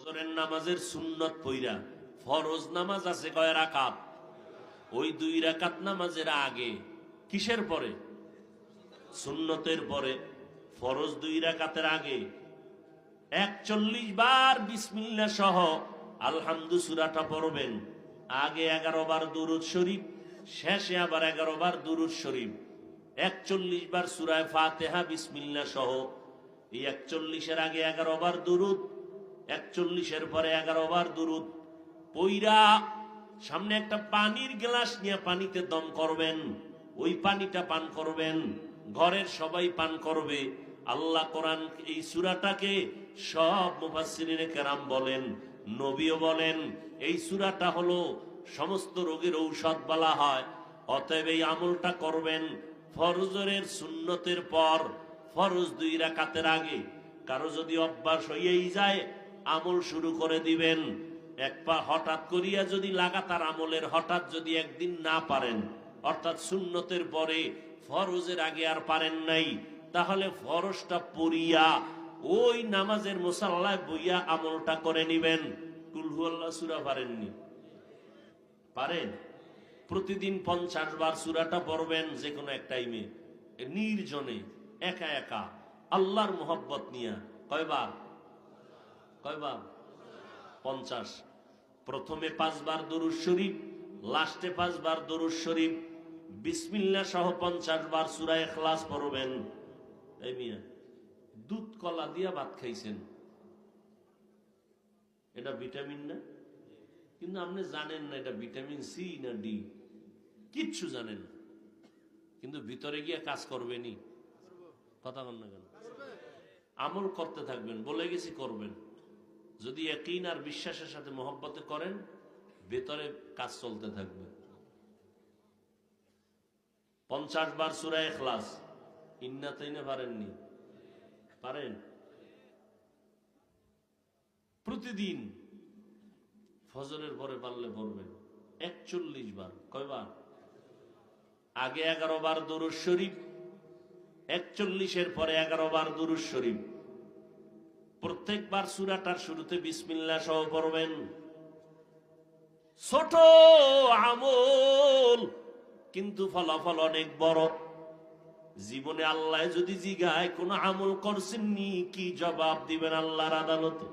ফজরের নামাজের সুন্নত পইরা ফরজ নামাজ আছে কয় রাকাত? ওই 2 রাকাত নামাজের আগে কিসের পরে? সুন্নতের পরে। ফরজ 2 রাকাতের আগে 41 বার বিসমিল্লাহ সহ আলহামদু সূরাটা পড়বেন। আগে 11 বার দুরূদ শরীফ, শেষে আবার 11 বার দুরূদ শরীফ। 41 বার সূরা ফাতিহা বিসমিল্লাহ সহ। এই 41-এর আগে 11 বার দুরূদ, 41-এর পরে 11 বার দুরূদ পইরা সামনে একটা পানির গ্লাস নিয়ে পানিতে দম করবেন। ওই পানিটা পান করবেন, ঘরের সবাই পান করবে। আল্লাহ কোরআন এই সূরাটাকে সব মুফাসসিরিনে কেরাম বলেন, নবীও বলেন, এই সূরাটা হলো সমস্ত রোগের ঔষধ বলা হয়। অতএব এই আমলটা করবেন ফরজের সুন্নতের পর, ফরজ 2 রাকাতের আগে। কারো যদি অভ্যাস হইয়াই যায় আমল শুরু করে দিবেন। এক পা হঠাৎ করিয়া যদি লাগাতার আমলের হঠাৎ যদি একদিন না পারেন, অর্থাৎ সুন্নতের পরে ফরজের আগে আর পারেন নাই, তাহলে ফরজটা পড়িয়া ওই নামাজের মুসাল্লায় বইয়া আমলটা করে নিবেন। কুল হুয়াল্লাহ সূরা পারেননি? পারেন? প্রতিদিন 50 বার সূরাটা পড়বেন, যে কোনো এক টাইমে নির্জনে একা একা আল্লাহর মোহব্বত নিয়া। কয়বার? 50। প্রথমে 5 বার দরুদ শরীফ, লাস্টে 5 বার দরুদ শরীফ, বিসমিল্লাহ সহ 50 বার সূরা ইখলাস পড়বেন। এই মিয়া দুধ কলা দিয়া ভাত খাইছেন, এটা ভিটামিন না? কিন্তু আপনি জানেন না এটা ভিটামিন সি না ডি, কিচ্ছু জানেন না, কিন্তু ভিতরে গিয়ে কাজ করবেনই। কথা বল না কেন? আমল করতে থাকবেন, বলে গেছি করবেন। যদি ইয়াকিন আর বিশ্বাসের সাথে মহব্বতে করেন, ভেতরে কাজ চলতে থাকবে। 50 বার সূরা ইখলাস, ইন্না তাইনা পারেননি? পারেন? প্রতিদিন ফজরের পরে পারলে পড়বেন 41 বার। কয়বার? আগে 11 বার দরুদ শরীফ, 41-এর পরে 11 বার দরুদ শরীফ। প্রত্যেকবার সূরাটার শুরুতে বিসমিল্লাহ সহ পড়বেন। ছোট আমল, কিন্তু ফলাফল অনেক বড়। জীবনে আল্লাহ যদি জিগায় কোন আমল করছেননি, কি জবাব দিবেন আল্লাহর আদালতে?